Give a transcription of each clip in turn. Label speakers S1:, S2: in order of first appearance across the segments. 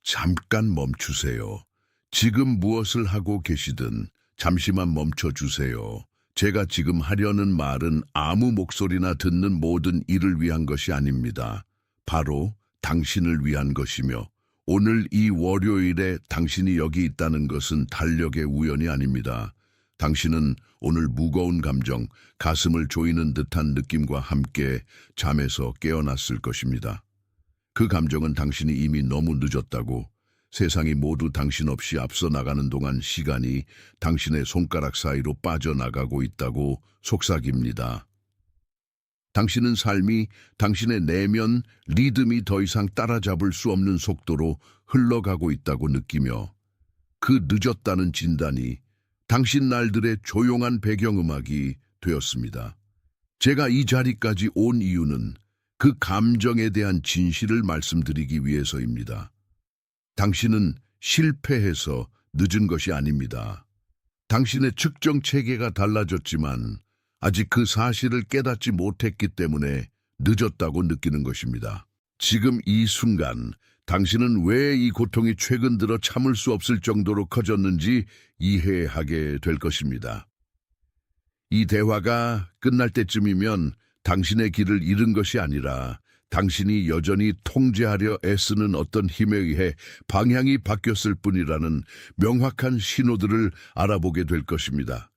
S1: 잠깐 멈추세요. 지금 무엇을 하고 계시든 잠시만 멈춰주세요. 제가 지금 하려는 말은 아무 목소리나 듣는 모든 이를 위한 것이 아닙니다. 바로 당신을 위한 것이며 오늘 이 월요일에 당신이 여기 있다는 것은 달력의 우연이 아닙니다. 당신은 오늘 무거운 감정, 가슴을 조이는 듯한 느낌과 함께 잠에서 깨어났을 것입니다. 그 감정은 당신이 이미 너무 늦었다고, 세상이 모두 당신 없이 앞서 나가는 동안 시간이 당신의 손가락 사이로 빠져나가고 있다고 속삭입니다. 당신은 삶이 당신의 내면 리듬이 더 이상 따라잡을 수 없는 속도로 흘러가고 있다고 느끼며 그 늦었다는 진단이 당신 날들의 조용한 배경음악이 되었습니다. 제가 이 자리까지 온 이유는 그 감정에 대한 진실을 말씀드리기 위해서입니다. 당신은 실패해서 늦은 것이 아닙니다. 당신의 측정 체계가 달라졌지만 아직 그 사실을 깨닫지 못했기 때문에 늦었다고 느끼는 것입니다. 지금 이 순간 당신은 왜 이 고통이 최근 들어 참을 수 없을 정도로 커졌는지 이해하게 될 것입니다. 이 대화가 끝날 때쯤이면 당신의 길을 잃은 것이 아니라 당신이 여전히 통제하려 애쓰는 어떤 힘에 의해 방향이 바뀌었을 뿐이라는 명확한 신호들을 알아보게 될 것입니다.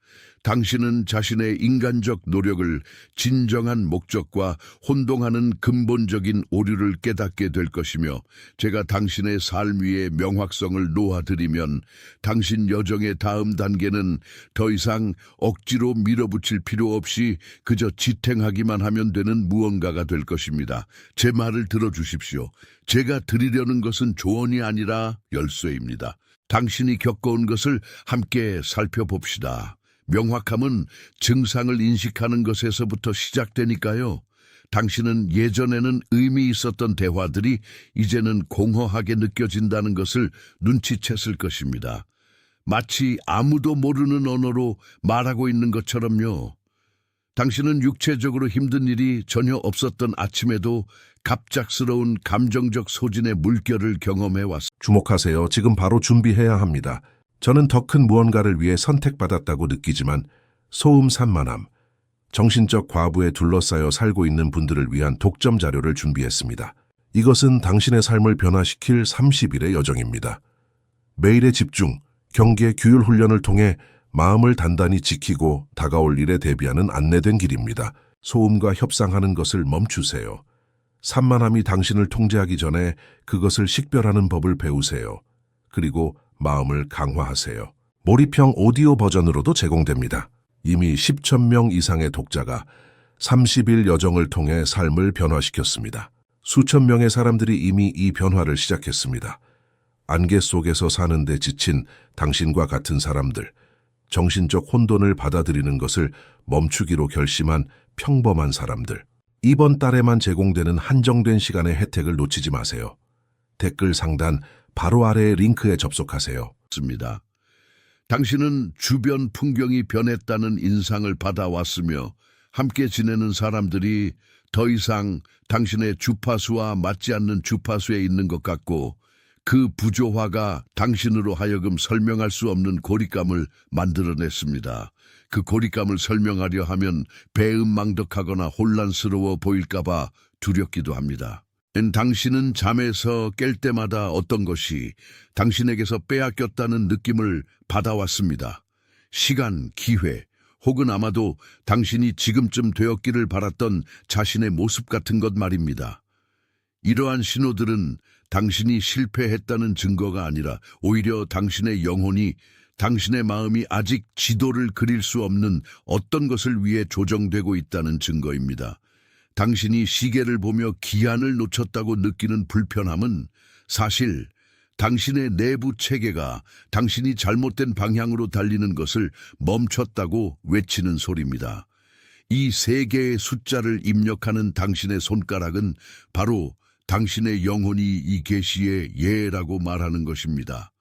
S1: 당신은 자신의 인간적 노력을 진정한 목적과 혼동하는 근본적인 오류를 깨닫게 될 것이며, 제가 당신의 삶 위에 명확성을 놓아드리면 당신 여정의 다음 단계는 더 이상 억지로 밀어붙일 필요 없이 그저 지탱하기만 하면 되는 무언가가 될 것입니다. 제 말을 들어주십시오. 제가 드리려는 것은 조언이 아니라 열쇠입니다. 당신이 겪어온 것을 함께 살펴봅시다. 명확함은 증상을 인식하는 것에서부터 시작되니까요. 당신은 예전에는 의미 있었던 대화들이 이제는 공허하게 느껴진다는 것을 눈치챘을 것입니다. 마치 아무도 모르는 언어로 말하고 있는 것처럼요. 당신은 육체적으로 힘든 일이 전혀 없었던 아침에도 갑작스러운 감정적 소진의 물결을 경험해 왔습니다.
S2: 주목하세요. 지금 바로 준비해야 합니다. 저는 더 큰 무언가를 위해 선택받았다고 느끼지만 소음 산만함, 정신적 과부에 둘러싸여 살고 있는 분들을 위한 독점 자료를 준비했습니다. 이것은 당신의 삶을 변화시킬 30일의 여정입니다. 매일의 집중, 경계, 규율 훈련을 통해 마음을 단단히 지키고 다가올 일에 대비하는 안내된 길입니다. 소음과 협상하는 것을 멈추세요. 산만함이 당신을 통제하기 전에 그것을 식별하는 법을 배우세요. 그리고 마음을 강화하세요. 몰입형 오디오 버전으로도 제공됩니다. 이미 10천 명 이상의 독자가 30일 여정을 통해 삶을 변화시켰습니다. 수천 명의 사람들이 이미 이 변화를 시작했습니다. 안개 속에서 사는데 지친 당신과 같은 사람들, 정신적 혼돈을 받아들이는 것을 멈추기로 결심한 평범한 사람들. 이번 달에만 제공되는 한정된 시간의 혜택을 놓치지 마세요. 댓글 상단 바로 아래의 링크에 접속하세요.
S1: 당신은 주변 풍경이 변했다는 인상을 받아왔으며 함께 지내는 사람들이 더 이상 당신의 주파수와 맞지 않는 주파수에 있는 것 같고, 그 부조화가 당신으로 하여금 설명할 수 없는 고립감을 만들어냈습니다. 그 고립감을 설명하려 하면 배은망덕하거나 혼란스러워 보일까봐 두렵기도 합니다. 당신은 잠에서 깰 때마다 어떤 것이 당신에게서 빼앗겼다는 느낌을 받아왔습니다. 시간, 기회, 혹은 아마도 당신이 지금쯤 되었기를 바랐던 자신의 모습 같은 것 말입니다. 이러한 신호들은 당신이 실패했다는 증거가 아니라 오히려 당신의 영혼이, 당신의 마음이 아직 지도를 그릴 수 없는 어떤 것을 위해 조정되고 있다는 증거입니다. 당신이 시계를 보며 기한을 놓쳤다고 느끼는 불편함은 사실 당신의 내부 체계가 당신이 잘못된 방향으로 달리는 것을 멈췄다고 외치는 소리입니다. 이 세 개의 숫자를 입력하는 당신의 손가락은 바로 당신의 영혼이 이 계시의 예라고 말하는 것입니다.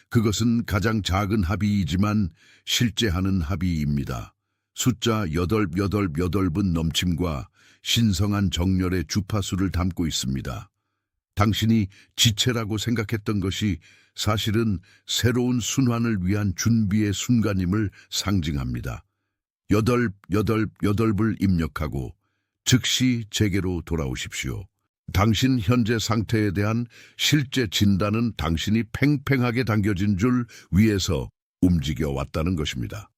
S1: 그것은 가장 작은 합의이지만 실제하는 합의입니다. 숫자 888은 넘침과 신성한 정열의 주파수를 담고 있습니다. 당신이 지체라고 생각했던 것이 사실은 새로운 순환을 위한 준비의 순간임을 상징합니다. 여덟을 입력하고 즉시 제게로 돌아오십시오. 당신 현재 상태에 대한 실제 진단은 당신이 팽팽하게 당겨진 줄 위에서 움직여 왔다는 것입니다.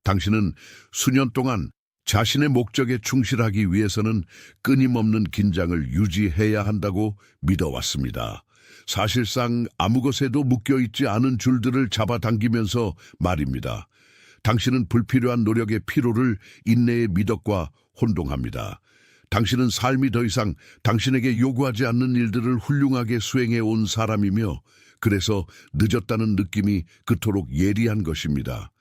S1: 당신은 수년 동안 자신의 목적에 충실하기 위해서는 끊임없는 긴장을 유지해야 한다고 믿어왔습니다. 사실상 아무 것에도 묶여있지 않은 줄들을 잡아당기면서 말입니다. 당신은 불필요한 노력의 피로를 인내의 미덕과 혼동합니다. 당신은 삶이 더 이상 당신에게 요구하지 않는 일들을 훌륭하게 수행해 온 사람이며 그래서 늦었다는 느낌이 그토록 예리한 것입니다.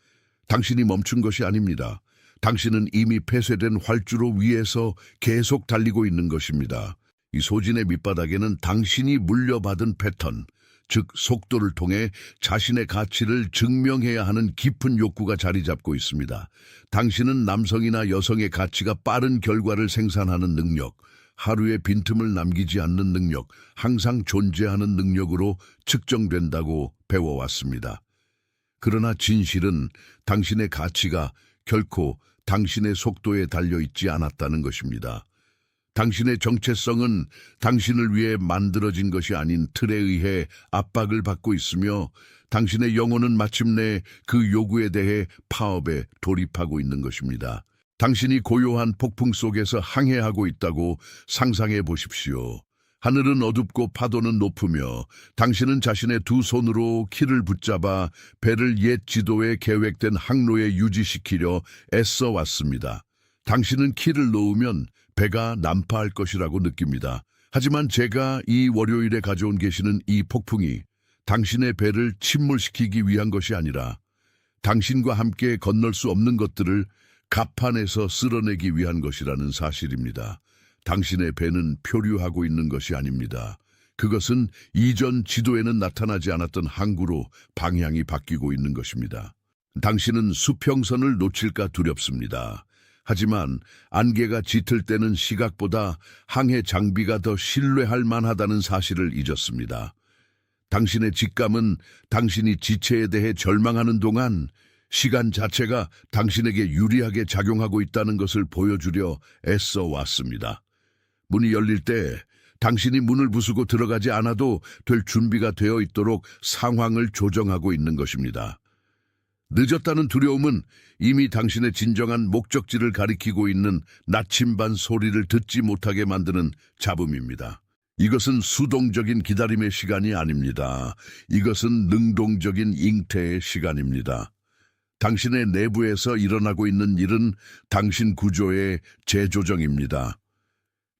S1: 당신이 멈춘 것이 아닙니다. 당신은 이미 폐쇄된 활주로 위에서 계속 달리고 있는 것입니다. 이 소진의 밑바닥에는 당신이 물려받은 패턴, 즉 속도를 통해 자신의 가치를 증명해야 하는 깊은 욕구가 자리 잡고 있습니다. 당신은 남성이나 여성의 가치가 빠른 결과를 생산하는 능력, 하루의 빈틈을 남기지 않는 능력, 항상 존재하는 능력으로 측정된다고 배워왔습니다. 그러나 진실은 당신의 가치가 결코 당신의 속도에 달려있지 않았다는 것입니다. 당신의 정체성은 당신을 위해 만들어진 것이 아닌 틀에 의해 압박을 받고 있으며 당신의 영혼은 마침내 그 요구에 대해 파업에 돌입하고 있는 것입니다. 당신이 고요한 폭풍 속에서 항해하고 있다고 상상해 보십시오. 하늘은 어둡고 파도는 높으며 당신은 자신의 두 손으로 키를 붙잡아 배를 옛 지도에 계획된 항로에 유지시키려 애써 왔습니다. 당신은 키를 놓으면 배가 난파할 것이라고 느낍니다. 하지만 제가 이 월요일에 가져온 계시는 이 폭풍이 당신의 배를 침몰시키기 위한 것이 아니라 당신과 함께 건널 수 없는 것들을 갑판에서 쓸어내기 위한 것이라는 사실입니다. 당신의 배는 표류하고 있는 것이 아닙니다. 그것은 이전 지도에는 나타나지 않았던 항구로 방향이 바뀌고 있는 것입니다. 당신은 수평선을 놓칠까 두렵습니다. 하지만 안개가 짙을 때는 시각보다 항해 장비가 더 신뢰할 만하다는 사실을 잊었습니다. 당신의 직감은 당신이 지체에 대해 절망하는 동안 시간 자체가 당신에게 유리하게 작용하고 있다는 것을 보여주려 애써 왔습니다. 문이 열릴 때 당신이 문을 부수고 들어가지 않아도 될 준비가 되어 있도록 상황을 조정하고 있는 것입니다. 늦었다는 두려움은 이미 당신의 진정한 목적지를 가리키고 있는 나침반 소리를 듣지 못하게 만드는 잡음입니다. 이것은 수동적인 기다림의 시간이 아닙니다. 이것은 능동적인 잉태의 시간입니다. 당신의 내부에서 일어나고 있는 일은 당신 구조의 재조정입니다.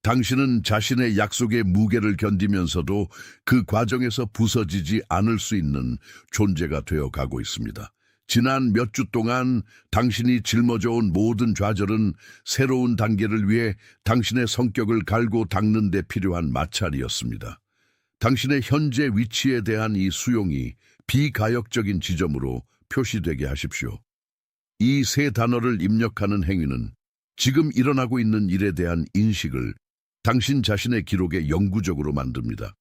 S1: 당신은 자신의 약속의 무게를 견디면서도 그 과정에서 부서지지 않을 수 있는 존재가 되어 가고 있습니다. 지난 몇 주 동안 당신이 짊어져온 모든 좌절은 새로운 단계를 위해 당신의 성격을 갈고 닦는 데 필요한 마찰이었습니다. 당신의 현재 위치에 대한 이 수용이 비가역적인 지점으로 표시되게 하십시오. 이 세 단어를 입력하는 행위는 지금 일어나고 있는 일에 대한 인식을 당신 자신의 기록에 영구적으로 만듭니다.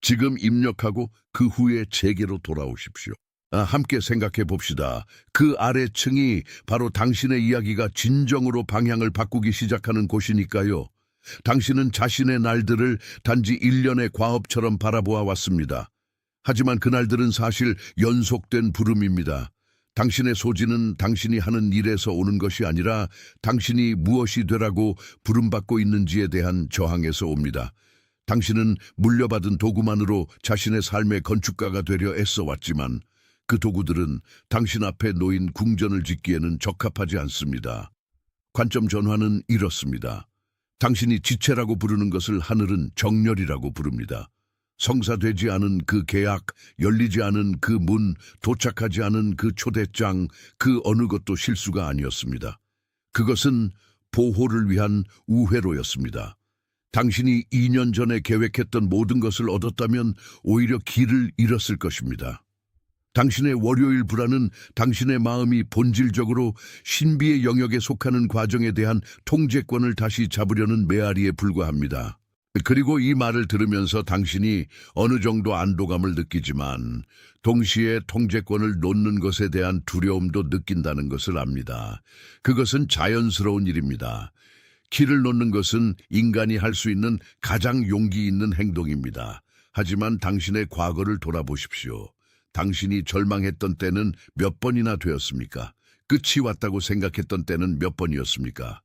S1: 지금 입력하고 그 후에 제게로 돌아오십시오. 함께 생각해 봅시다. 그 아래층이 바로 당신의 이야기가 진정으로 방향을 바꾸기 시작하는 곳이니까요. 당신은 자신의 날들을 단지 일련의 과업처럼 바라보아 왔습니다. 하지만 그날들은 사실 연속된 부름입니다. 당신의 소진은 당신이 하는 일에서 오는 것이 아니라 당신이 무엇이 되라고 부름받고 있는지에 대한 저항에서 옵니다. 당신은 물려받은 도구만으로 자신의 삶의 건축가가 되려 애써왔지만 그 도구들은 당신 앞에 놓인 궁전을 짓기에는 적합하지 않습니다. 관점 전환은 이렇습니다. 당신이 지체라고 부르는 것을 하늘은 정렬이라고 부릅니다. 성사되지 않은 그 계약, 열리지 않은 그 문, 도착하지 않은 그 초대장, 그 어느 것도 실수가 아니었습니다. 그것은 보호를 위한 우회로였습니다. 당신이 2년 전에 계획했던 모든 것을 얻었다면 오히려 길을 잃었을 것입니다. 당신의 월요일 불안은 당신의 마음이 본질적으로 신비의 영역에 속하는 과정에 대한 통제권을 다시 잡으려는 메아리에 불과합니다. 그리고 이 말을 들으면서 당신이 어느 정도 안도감을 느끼지만 동시에 통제권을 놓는 것에 대한 두려움도 느낀다는 것을 압니다. 그것은 자연스러운 일입니다. 길을 놓는 것은 인간이 할 수 있는 가장 용기 있는 행동입니다. 하지만 당신의 과거를 돌아보십시오. 당신이 절망했던 때는 몇 번이나 되었습니까? 끝이 왔다고 생각했던 때는 몇 번이었습니까?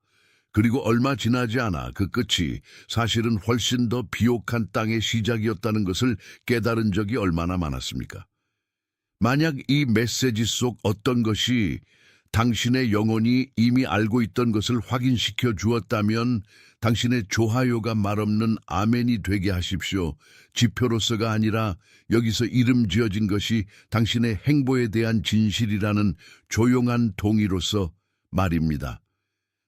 S1: 그리고 얼마 지나지 않아 그 끝이 사실은 훨씬 더 비옥한 땅의 시작이었다는 것을 깨달은 적이 얼마나 많았습니까? 만약 이 메시지 속 어떤 것이 당신의 영혼이 이미 알고 있던 것을 확인시켜 주었다면 당신의 좋아요가 말없는 아멘이 되게 하십시오. 지표로서가 아니라 여기서 이름 지어진 것이 당신의 행보에 대한 진실이라는 조용한 동의로서 말입니다.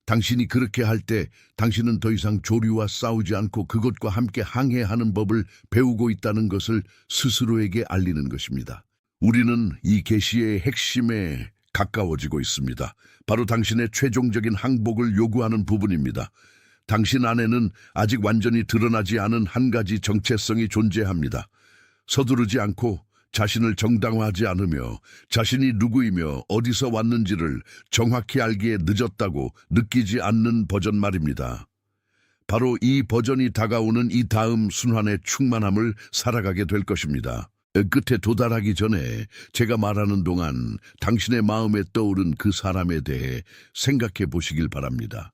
S1: 당신이 그렇게 할 때 당신은 더 이상 조류와 싸우지 않고 그것과 함께 항해하는 법을 배우고 있다는 것을 스스로에게 알리는 것입니다. 우리는 이 계시의 핵심에 가까워지고 있습니다. 바로 당신의 최종적인 항복을 요구하는 부분입니다. 당신 안에는 아직 완전히 드러나지 않은 한 가지 정체성이 존재합니다. 서두르지 않고 자신을 정당화하지 않으며 자신이 누구이며 어디서 왔는지를 정확히 알기에 늦었다고 느끼지 않는 버전 말입니다. 바로 이 버전이 다가오는 이 다음 순환의 충만함을 살아가게 될 것입니다. 끝에 도달하기 전에 제가 말하는 동안 당신의 마음에 떠오른 그 사람에 대해 생각해 보시길 바랍니다.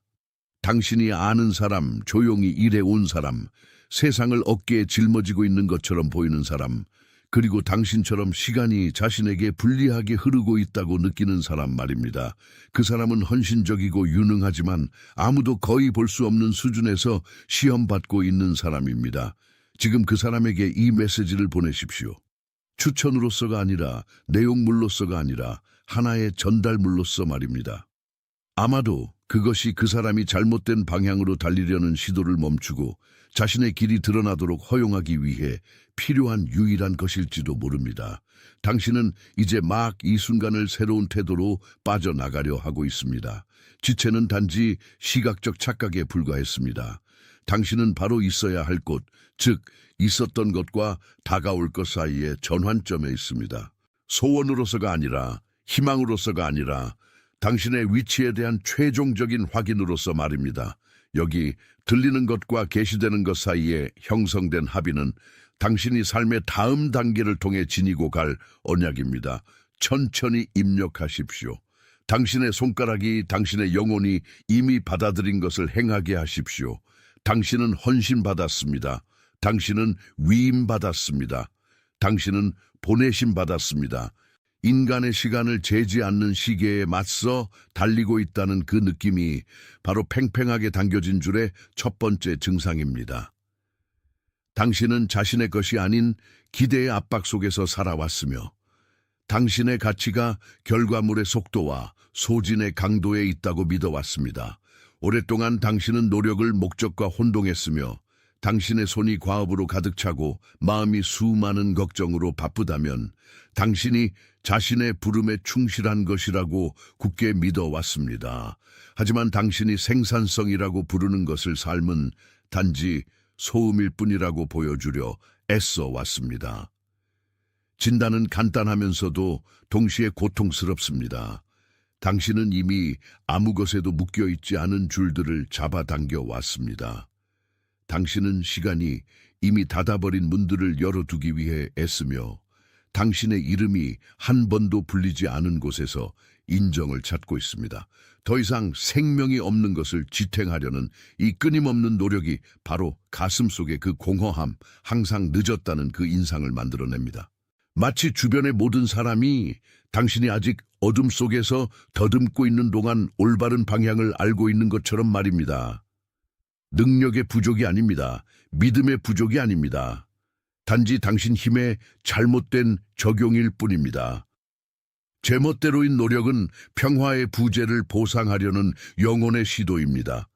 S1: 당신이 아는 사람, 조용히 일해온 사람, 세상을 어깨에 짊어지고 있는 것처럼 보이는 사람, 그리고 당신처럼 시간이 자신에게 불리하게 흐르고 있다고 느끼는 사람 말입니다. 그 사람은 헌신적이고 유능하지만 아무도 거의 볼 수 없는 수준에서 시험받고 있는 사람입니다. 지금 그 사람에게 이 메시지를 보내십시오. 추천으로서가 아니라 내용물로서가 아니라 하나의 전달물로서 말입니다. 아마도 그것이 그 사람이 잘못된 방향으로 달리려는 시도를 멈추고 자신의 길이 드러나도록 허용하기 위해 필요한 유일한 것일지도 모릅니다. 당신은 이제 막 이 순간을 새로운 태도로 빠져나가려 하고 있습니다. 지체는 단지 시각적 착각에 불과했습니다. 당신은 바로 있어야 할 곳, 즉 있었던 것과 다가올 것 사이에 전환점에 있습니다. 소원으로서가 아니라 희망으로서가 아니라 당신의 위치에 대한 최종적인 확인으로서 말입니다. 여기 들리는 것과 계시되는 것 사이에 형성된 합의는 당신이 삶의 다음 단계를 통해 지니고 갈 언약입니다. 천천히 입력하십시오. 당신의 손가락이 당신의 영혼이 이미 받아들인 것을 행하게 하십시오. 당신은 헌신받았습니다. 당신은 위임받았습니다. 당신은 보내심받았습니다. 인간의 시간을 재지 않는 시계에 맞서 달리고 있다는 그 느낌이 바로 팽팽하게 당겨진 줄의 첫 번째 증상입니다. 당신은 자신의 것이 아닌 기대의 압박 속에서 살아왔으며 당신의 가치가 결과물의 속도와 소진의 강도에 있다고 믿어왔습니다. 오랫동안 당신은 노력을 목적과 혼동했으며 당신의 손이 과업으로 가득 차고 마음이 수많은 걱정으로 바쁘다면 당신이 자신의 부름에 충실한 것이라고 굳게 믿어왔습니다. 하지만 당신이 생산성이라고 부르는 것을 삶은 단지 소음일 뿐이라고 보여주려 애써 왔습니다. 진단은 간단하면서도 동시에 고통스럽습니다. 당신은 이미 아무 것에도 묶여있지 않은 줄들을 잡아당겨 왔습니다. 당신은 시간이 이미 닫아버린 문들을 열어두기 위해 애쓰며 당신의 이름이 한 번도 불리지 않은 곳에서 인정을 찾고 있습니다. 더 이상 생명이 없는 것을 지탱하려는 이 끊임없는 노력이 바로 가슴 속의 그 공허함, 항상 늦었다는 그 인상을 만들어냅니다. 마치 주변의 모든 사람이 당신이 아직 어둠 속에서 더듬고 있는 동안 올바른 방향을 알고 있는 것처럼 말입니다. 능력의 부족이 아닙니다. 믿음의 부족이 아닙니다. 단지 당신 힘의 잘못된 적용일 뿐입니다. 제멋대로인 노력은 평화의 부재를 보상하려는 영혼의 시도입니다.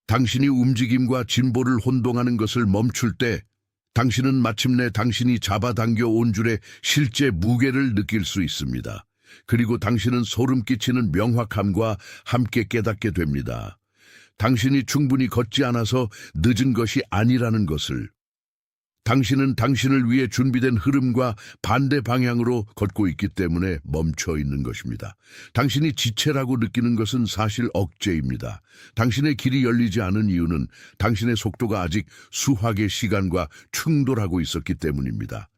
S1: 당신이 움직임과 진보를 혼동하는 것을 멈출 때 당신은 마침내 당신이 잡아당겨 온 줄의 실제 무게를 느낄 수 있습니다. 그리고 당신은 소름 끼치는 명확함과 함께 깨닫게 됩니다. 당신이 충분히 걷지 않아서 늦은 것이 아니라는 것을. 당신은 당신을 위해 준비된 흐름과 반대 방향으로 걷고 있기 때문에 멈춰 있는 것입니다. 당신이 지체라고 느끼는 것은 사실 억제입니다. 당신의 길이 열리지 않은 이유는 당신의 속도가 아직 수확의 시간과 충돌하고 있었기 때문입니다.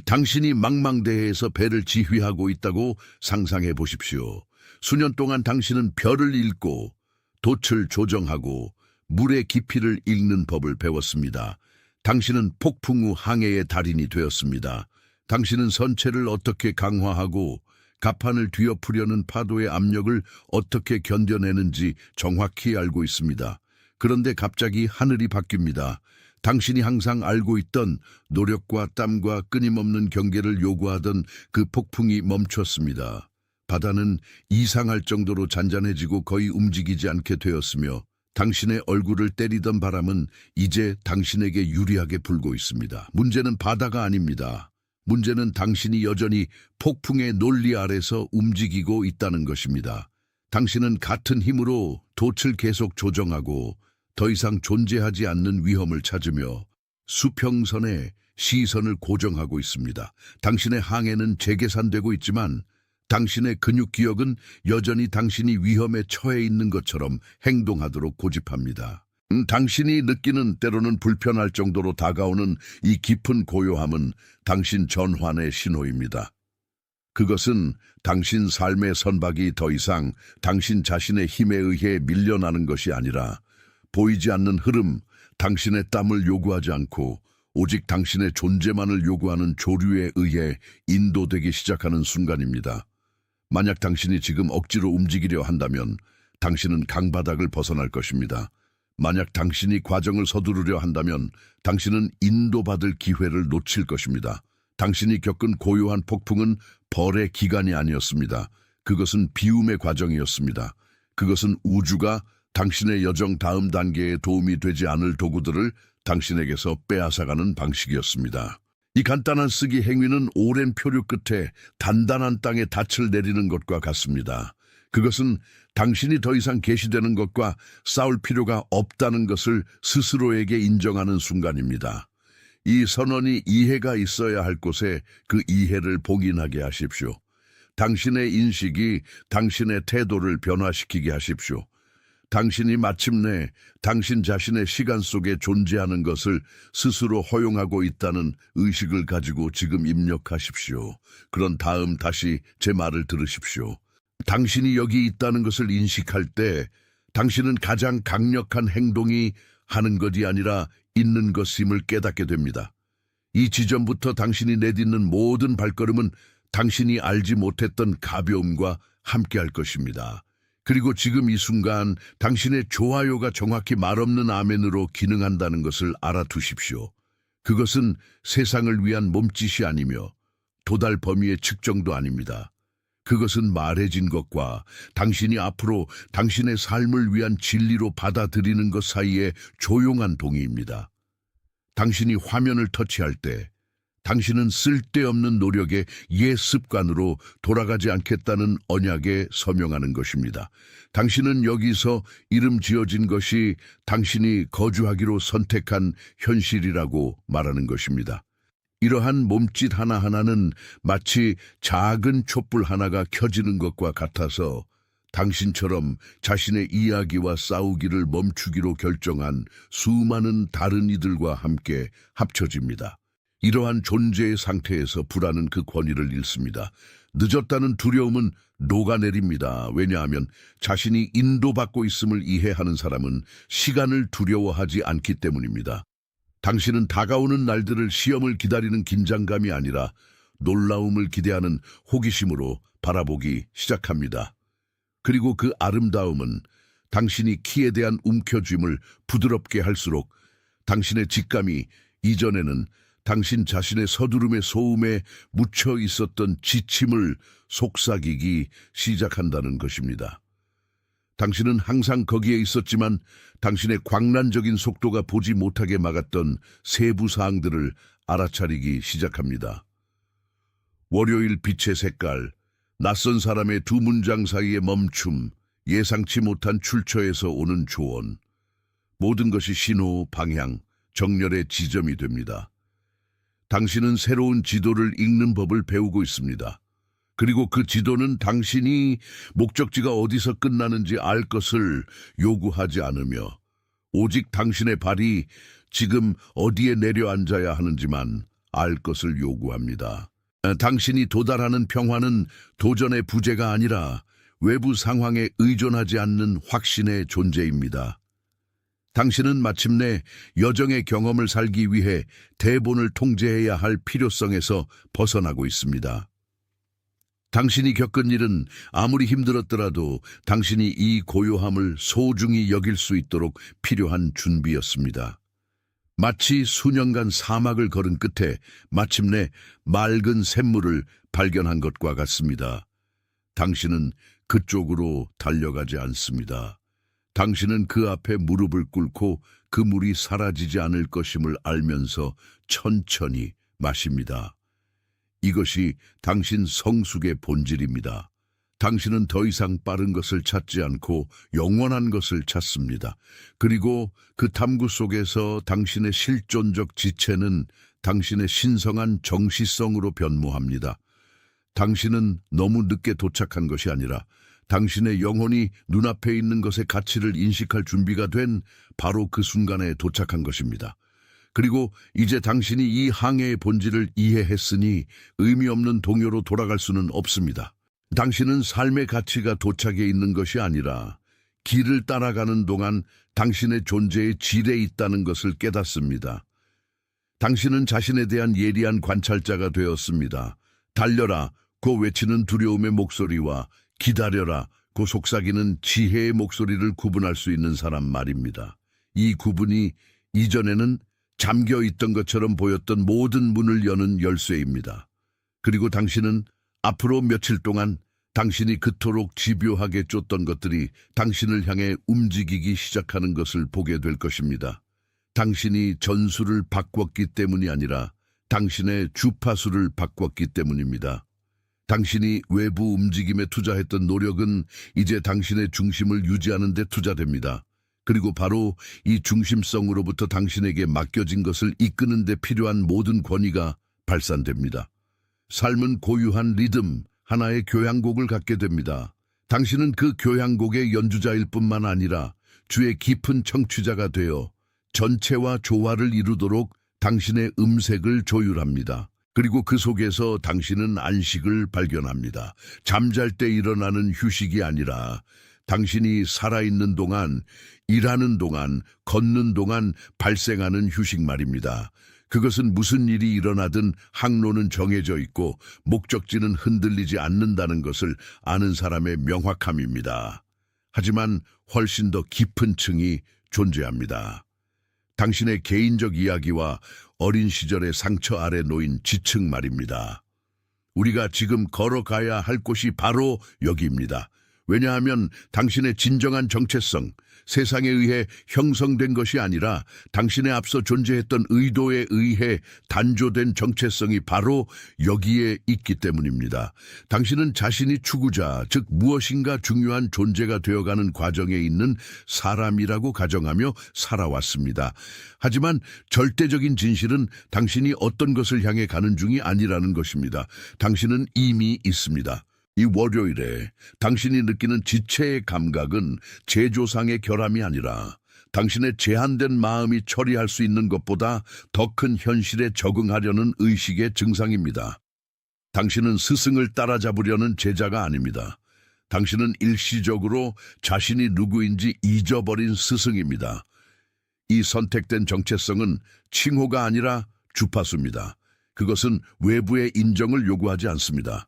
S1: 당신이 망망대해에서 배를 지휘하고 있다고 상상해 보십시오. 수년 동안 당신은 별을 읽고 돛을 조정하고 물의 깊이를 읽는 법을 배웠습니다. 당신은 폭풍 후 항해의 달인이 되었습니다. 당신은 선체를 어떻게 강화하고 갑판을 뒤엎으려는 파도의 압력을 어떻게 견뎌내는지 정확히 알고 있습니다. 그런데 갑자기 하늘이 바뀝니다. 당신이 항상 알고 있던 노력과 땀과 끊임없는 경계를 요구하던 그 폭풍이 멈췄습니다. 바다는 이상할 정도로 잔잔해지고 거의 움직이지 않게 되었으며 당신의 얼굴을 때리던 바람은 이제 당신에게 유리하게 불고 있습니다. 문제는 바다가 아닙니다. 문제는 당신이 여전히 폭풍의 논리 아래서 움직이고 있다는 것입니다. 당신은 같은 힘으로 돛을 계속 조정하고 더 이상 존재하지 않는 위험을 찾으며 수평선에 시선을 고정하고 있습니다. 당신의 항해는 재계산되고 있지만 당신의 근육 기억은 여전히 당신이 위험에 처해 있는 것처럼 행동하도록 고집합니다. 당신이 느끼는 때로는 불편할 정도로 다가오는 이 깊은 고요함은 당신 전환의 신호입니다. 그것은 당신 삶의 선박이 더 이상 당신 자신의 힘에 의해 밀려나는 것이 아니라 보이지 않는 흐름, 당신의 땀을 요구하지 않고 오직 당신의 존재만을 요구하는 조류에 의해 인도되기 시작하는 순간입니다. 만약 당신이 지금 억지로 움직이려 한다면 당신은 강바닥을 벗어날 것입니다. 만약 당신이 과정을 서두르려 한다면 당신은 인도받을 기회를 놓칠 것입니다. 당신이 겪은 고요한 폭풍은 벌의 기간이 아니었습니다. 그것은 비움의 과정이었습니다. 그것은 우주가 당신의 여정 다음 단계에 도움이 되지 않을 도구들을 당신에게서 빼앗아가는 방식이었습니다. 이 간단한 쓰기 행위는 오랜 표류 끝에 단단한 땅에 닻을 내리는 것과 같습니다. 그것은 당신이 더 이상 계시되는 것과 싸울 필요가 없다는 것을 스스로에게 인정하는 순간입니다. 이 선언이 이해가 있어야 할 곳에 그 이해를 봉인하게 하십시오. 당신의 인식이 당신의 태도를 변화시키게 하십시오. 당신이 마침내 당신 자신의 시간 속에 존재하는 것을 스스로 허용하고 있다는 의식을 가지고 지금 입력하십시오. 그런 다음 다시 제 말을 들으십시오. 당신이 여기 있다는 것을 인식할 때 당신은 가장 강력한 행동이 하는 것이 아니라 있는 것임을 깨닫게 됩니다. 이 지점부터 당신이 내딛는 모든 발걸음은 당신이 알지 못했던 가벼움과 함께할 것입니다. 그리고 지금 이 순간 당신의 좋아요가 정확히 말없는 아멘으로 기능한다는 것을 알아두십시오. 그것은 세상을 위한 몸짓이 아니며 도달 범위의 측정도 아닙니다. 그것은 말해진 것과 당신이 앞으로 당신의 삶을 위한 진리로 받아들이는 것 사이의 조용한 동의입니다. 당신이 화면을 터치할 때 당신은 쓸데없는 노력의 옛 습관으로 돌아가지 않겠다는 언약에 서명하는 것입니다. 당신은 여기서 이름 지어진 것이 당신이 거주하기로 선택한 현실이라고 말하는 것입니다. 이러한 몸짓 하나하나는 마치 작은 촛불 하나가 켜지는 것과 같아서 당신처럼 자신의 이야기와 싸우기를 멈추기로 결정한 수많은 다른 이들과 함께 합쳐집니다. 이러한 존재의 상태에서 불안은 그 권위를 잃습니다. 늦었다는 두려움은 녹아내립니다. 왜냐하면 자신이 인도받고 있음을 이해하는 사람은 시간을 두려워하지 않기 때문입니다. 당신은 다가오는 날들을 시험을 기다리는 긴장감이 아니라 놀라움을 기대하는 호기심으로 바라보기 시작합니다. 그리고 그 아름다움은 당신이 키에 대한 움켜쥐음을 부드럽게 할수록 당신의 직감이 이전에는 당신 자신의 서두름의 소음에 묻혀 있었던 지침을 속삭이기 시작한다는 것입니다. 당신은 항상 거기에 있었지만 당신의 광란적인 속도가 보지 못하게 막았던 세부 사항들을 알아차리기 시작합니다. 월요일 빛의 색깔, 낯선 사람의 두 문장 사이의 멈춤, 예상치 못한 출처에서 오는 조언, 모든 것이 신호, 방향, 정렬의 지점이 됩니다. 당신은 새로운 지도를 읽는 법을 배우고 있습니다. 그리고 그 지도는 당신이 목적지가 어디서 끝나는지 알 것을 요구하지 않으며 오직 당신의 발이 지금 어디에 내려앉아야 하는지만 알 것을 요구합니다. 당신이 도달하는 평화는 도전의 부재가 아니라 외부 상황에 의존하지 않는 확신의 존재입니다. 당신은 마침내 여정의 경험을 살기 위해 대본을 통제해야 할 필요성에서 벗어나고 있습니다. 당신이 겪은 일은 아무리 힘들었더라도 당신이 이 고요함을 소중히 여길 수 있도록 필요한 준비였습니다. 마치 수년간 사막을 걸은 끝에 마침내 맑은 샘물을 발견한 것과 같습니다. 당신은 그쪽으로 달려가지 않습니다. 당신은 그 앞에 무릎을 꿇고 그 물이 사라지지 않을 것임을 알면서 천천히 마십니다. 이것이 당신 성숙의 본질입니다. 당신은 더 이상 빠른 것을 찾지 않고 영원한 것을 찾습니다. 그리고 그 탐구 속에서 당신의 실존적 지체는 당신의 신성한 정시성으로 변모합니다. 당신은 너무 늦게 도착한 것이 아니라 당신의 영혼이 눈앞에 있는 것의 가치를 인식할 준비가 된 바로 그 순간에 도착한 것입니다. 그리고 이제 당신이 이 항해의 본질을 이해했으니 의미 없는 동요로 돌아갈 수는 없습니다. 당신은 삶의 가치가 도착해 있는 것이 아니라 길을 따라가는 동안 당신의 존재의 질에 있다는 것을 깨닫습니다. 당신은 자신에 대한 예리한 관찰자가 되었습니다. 달려라, 고 외치는 두려움의 목소리와 기다려라, 고 속삭이는 지혜의 목소리를 구분할 수 있는 사람 말입니다. 이 구분이 이전에는 잠겨 있던 것처럼 보였던 모든 문을 여는 열쇠입니다. 그리고 당신은 앞으로 며칠 동안 당신이 그토록 집요하게 쫓던 것들이 당신을 향해 움직이기 시작하는 것을 보게 될 것입니다. 당신이 전술을 바꿨기 때문이 아니라 당신의 주파수를 바꿨기 때문입니다. 당신이 외부 움직임에 투자했던 노력은 이제 당신의 중심을 유지하는 데 투자됩니다. 그리고 바로 이 중심성으로부터 당신에게 맡겨진 것을 이끄는 데 필요한 모든 권위가 발산됩니다. 삶은 고유한 리듬, 하나의 교향곡을 갖게 됩니다. 당신은 그 교향곡의 연주자일 뿐만 아니라 주의 깊은 청취자가 되어 전체와 조화를 이루도록 당신의 음색을 조율합니다. 그리고 그 속에서 당신은 안식을 발견합니다. 잠잘 때 일어나는 휴식이 아니라 당신이 살아있는 동안, 일하는 동안, 걷는 동안 발생하는 휴식 말입니다. 그것은 무슨 일이 일어나든 항로는 정해져 있고 목적지는 흔들리지 않는다는 것을 아는 사람의 명확함입니다. 하지만 훨씬 더 깊은 층이 존재합니다. 당신의 개인적 이야기와 어린 시절의 상처 아래 놓인 지층 말입니다. 우리가 지금 걸어가야 할 곳이 바로 여기입니다. 왜냐하면 당신의 진정한 정체성, 세상에 의해 형성된 것이 아니라 당신의 앞서 존재했던 의도에 의해 단조된 정체성이 바로 여기에 있기 때문입니다. 당신은 자신이 추구자, 즉 무엇인가 중요한 존재가 되어가는 과정에 있는 사람이라고 가정하며 살아왔습니다. 하지만 절대적인 진실은 당신이 어떤 것을 향해 가는 중이 아니라는 것입니다. 당신은 이미 있습니다. 이 월요일에 당신이 느끼는 지체의 감각은 제조상의 결함이 아니라 당신의 제한된 마음이 처리할 수 있는 것보다 더 큰 현실에 적응하려는 의식의 증상입니다. 당신은 스승을 따라잡으려는 제자가 아닙니다. 당신은 일시적으로 자신이 누구인지 잊어버린 스승입니다. 이 선택된 정체성은 칭호가 아니라 주파수입니다. 그것은 외부의 인정을 요구하지 않습니다.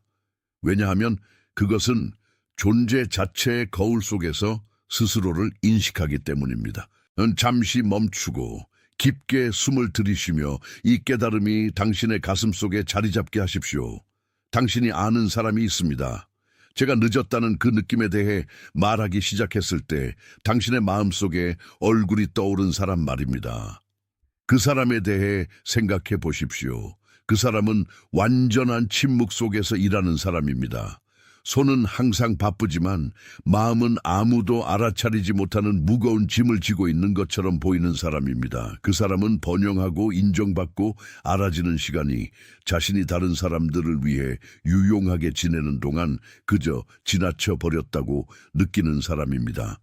S1: 왜냐하면 그것은 존재 자체의 거울 속에서 스스로를 인식하기 때문입니다. 잠시 멈추고 깊게 숨을 들이쉬며 이 깨달음이 당신의 가슴 속에 자리 잡게 하십시오. 당신이 아는 사람이 있습니다. 제가 늦었다는 그 느낌에 대해 말하기 시작했을 때 당신의 마음속에 얼굴이 떠오른 사람 말입니다. 그 사람에 대해 생각해 보십시오. 그 사람은 완전한 침묵 속에서 일하는 사람입니다. 손은 항상 바쁘지만 마음은 아무도 알아차리지 못하는 무거운 짐을 지고 있는 것처럼 보이는 사람입니다. 그 사람은 번영하고 인정받고 알아지는 시간이 자신이 다른 사람들을 위해 유용하게 지내는 동안 그저 지나쳐 버렸다고 느끼는 사람입니다.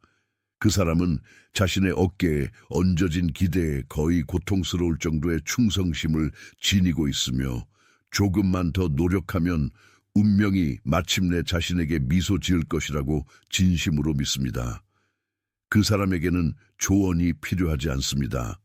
S1: 그 사람은 자신의 어깨에 얹어진 기대에 거의 고통스러울 정도의 충성심을 지니고 있으며 조금만 더 노력하면 운명이 마침내 자신에게 미소 지을 것이라고 진심으로 믿습니다. 그 사람에게는 조언이 필요하지 않습니다.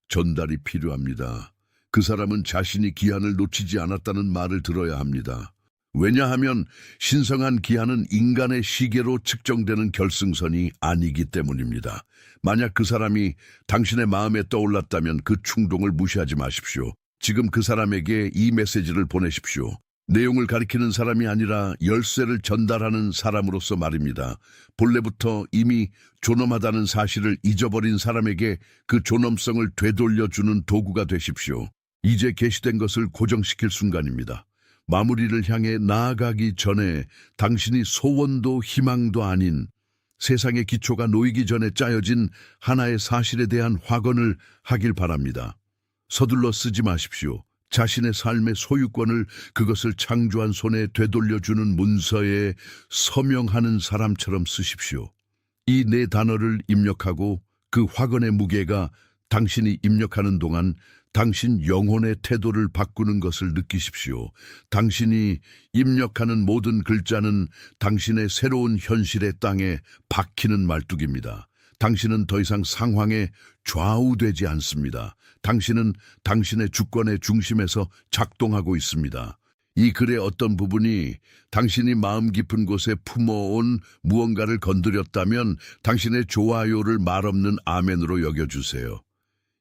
S1: 전달이 필요합니다. 그 사람은 자신이 기한을 놓치지 않았다는 말을 들어야 합니다. 왜냐하면 신성한 기한은 인간의 시계로 측정되는 결승선이 아니기 때문입니다. 만약 그 사람이 당신의 마음에 떠올랐다면 그 충동을 무시하지 마십시오. 지금 그 사람에게 이 메시지를 보내십시오. 내용을 가리키는 사람이 아니라 열쇠를 전달하는 사람으로서 말입니다. 본래부터 이미 존엄하다는 사실을 잊어버린 사람에게 그 존엄성을 되돌려주는 도구가 되십시오. 이제 계시된 것을 고정시킬 순간입니다. 마무리를 향해 나아가기 전에 당신이 소원도 희망도 아닌 세상의 기초가 놓이기 전에 짜여진 하나의 사실에 대한 확언을 하길 바랍니다. 서둘러 쓰지 마십시오. 자신의 삶의 소유권을 그것을 창조한 손에 되돌려주는 문서에 서명하는 사람처럼 쓰십시오. 이 네 단어를 입력하고 그 확언의 무게가 당신이 입력하는 동안 당신 영혼의 태도를 바꾸는 것을 느끼십시오. 당신이 입력하는 모든 글자는 당신의 새로운 현실의 땅에 박히는 말뚝입니다. 당신은 더 이상 상황에 좌우되지 않습니다. 당신은 당신의 주권의 중심에서 작동하고 있습니다. 이 글의 어떤 부분이 당신이 마음 깊은 곳에 품어온 무언가를 건드렸다면 당신의 좋아요를 말없는 아멘으로 여겨주세요.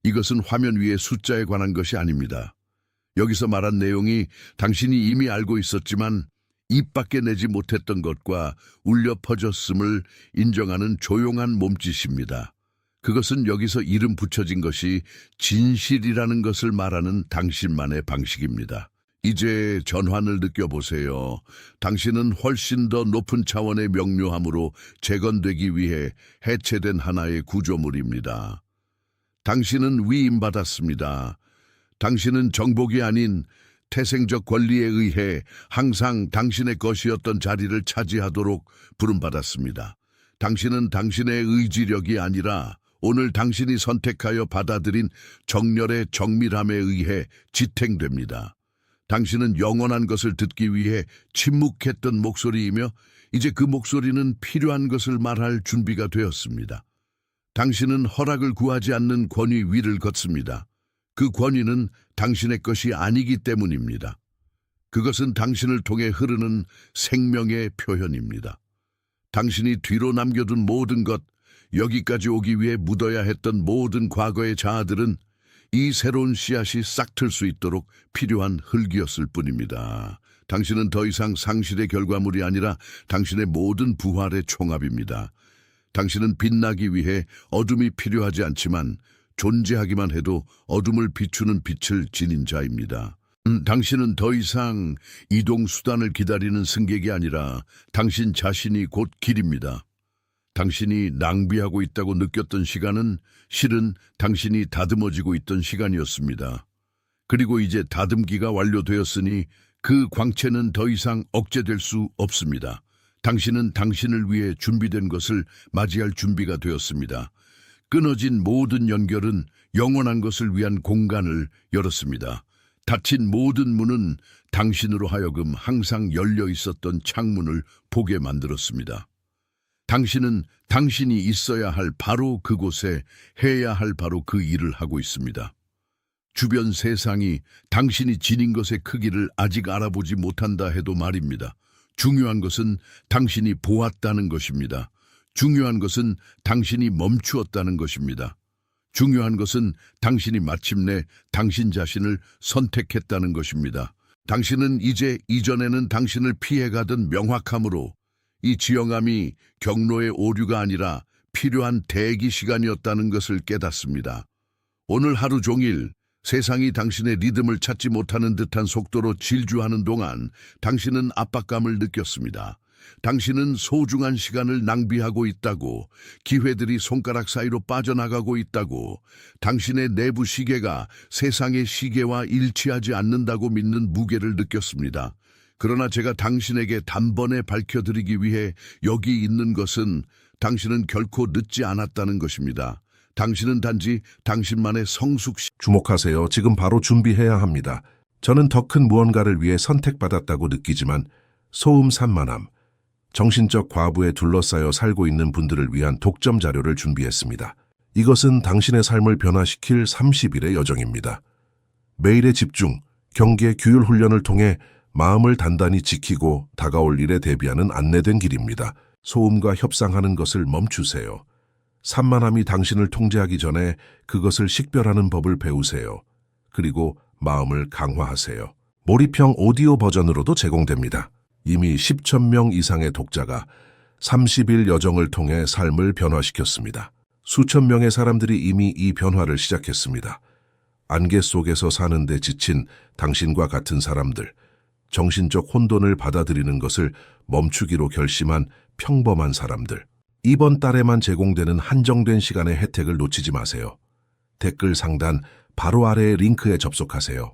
S1: 이것은 화면 위의 숫자에 관한 것이 아닙니다. 여기서 말한 내용이 당신이 이미 알고 있었지만 입 밖에 내지 못했던 것과 울려 퍼졌음을 인정하는 조용한 몸짓입니다. 그것은 여기서 이름 붙여진 것이 진실이라는 것을 말하는 당신만의 방식입니다. 이제 전환을 느껴보세요. 당신은 훨씬 더 높은 차원의 명료함으로 재건되기 위해 해체된 하나의 구조물입니다. 당신은 위임받았습니다. 당신은 정복이 아닌 태생적 권리에 의해 항상 당신의 것이었던 자리를 차지하도록 부름받았습니다. 당신은 당신의 의지력이 아니라 오늘 당신이 선택하여 받아들인 정렬의 정밀함에 의해 지탱됩니다. 당신은 영원한 것을 듣기 위해 침묵했던 목소리이며 이제 그 목소리는 필요한 것을 말할 준비가 되었습니다. 당신은 허락을 구하지 않는 권위 위를 걷습니다. 그 권위는 당신의 것이 아니기 때문입니다. 그것은 당신을 통해 흐르는 생명의 표현입니다. 당신이 뒤로 남겨둔 모든 것, 여기까지 오기 위해 묻어야 했던 모든 과거의 자아들은 이 새로운 씨앗이 싹틀 수 있도록 필요한 흙이었을 뿐입니다. 당신은 더 이상 상실의 결과물이 아니라 당신의 모든 부활의 총합입니다. 당신은 빛나기 위해 어둠이 필요하지 않지만 존재하기만 해도 어둠을 비추는 빛을 지닌 자입니다. 당신은 더 이상 이동 수단을 기다리는 승객이 아니라 당신 자신이 곧 길입니다. 당신이 낭비하고 있다고 느꼈던 시간은 실은 당신이 다듬어지고 있던 시간이었습니다. 그리고 이제 다듬기가 완료되었으니 그 광채는 더 이상 억제될 수 없습니다. 당신은 당신을 위해 준비된 것을 맞이할 준비가 되었습니다. 끊어진 모든 연결은 영원한 것을 위한 공간을 열었습니다. 닫힌 모든 문은 당신으로 하여금 항상 열려 있었던 창문을 보게 만들었습니다. 당신은 당신이 있어야 할 바로 그곳에 해야 할 바로 그 일을 하고 있습니다. 주변 세상이 당신이 지닌 것의 크기를 아직 알아보지 못한다 해도 말입니다. 중요한 것은 당신이 보았다는 것입니다. 중요한 것은 당신이 멈추었다는 것입니다. 중요한 것은 당신이 마침내 당신 자신을 선택했다는 것입니다. 당신은 이제 이전에는 당신을 피해가던 명확함으로 이 지영함이 경로의 오류가 아니라 필요한 대기 시간이었다는 것을 깨닫습니다. 오늘 하루 종일 세상이 당신의 리듬을 찾지 못하는 듯한 속도로 질주하는 동안 당신은 압박감을 느꼈습니다. 당신은 소중한 시간을 낭비하고 있다고, 기회들이 손가락 사이로 빠져나가고 있다고, 당신의 내부 시계가 세상의 시계와 일치하지 않는다고 믿는 무게를 느꼈습니다. 그러나 제가 당신에게 단번에 밝혀드리기 위해 여기 있는 것은 당신은 결코 늦지 않았다는 것입니다. 당신은 단지 당신만의 성숙
S2: 주목하세요. 지금 바로 준비해야 합니다. 저는 더 큰 무언가를 위해 선택받았다고 느끼지만 소음 산만함, 정신적 과부에 둘러싸여 살고 있는 분들을 위한 독점 자료를 준비했습니다. 이것은 당신의 삶을 변화시킬 30일의 여정입니다. 매일의 집중, 경계, 규율 훈련을 통해 마음을 단단히 지키고 다가올 일에 대비하는 안내된 길입니다. 소음과 협상하는 것을 멈추세요. 산만함이 당신을 통제하기 전에 그것을 식별하는 법을 배우세요. 그리고 마음을 강화하세요. 몰입형 오디오 버전으로도 제공됩니다. 이미 10천 명 이상의 독자가 30일 여정을 통해 삶을 변화시켰습니다. 수천 명의 사람들이 이미 이 변화를 시작했습니다. 안개 속에서 사는데 지친 당신과 같은 사람들, 정신적 혼돈을 받아들이는 것을 멈추기로 결심한 평범한 사람들. 이번 달에만 제공되는 한정된 시간의 혜택을 놓치지 마세요. 댓글 상단 바로 아래의 링크에 접속하세요.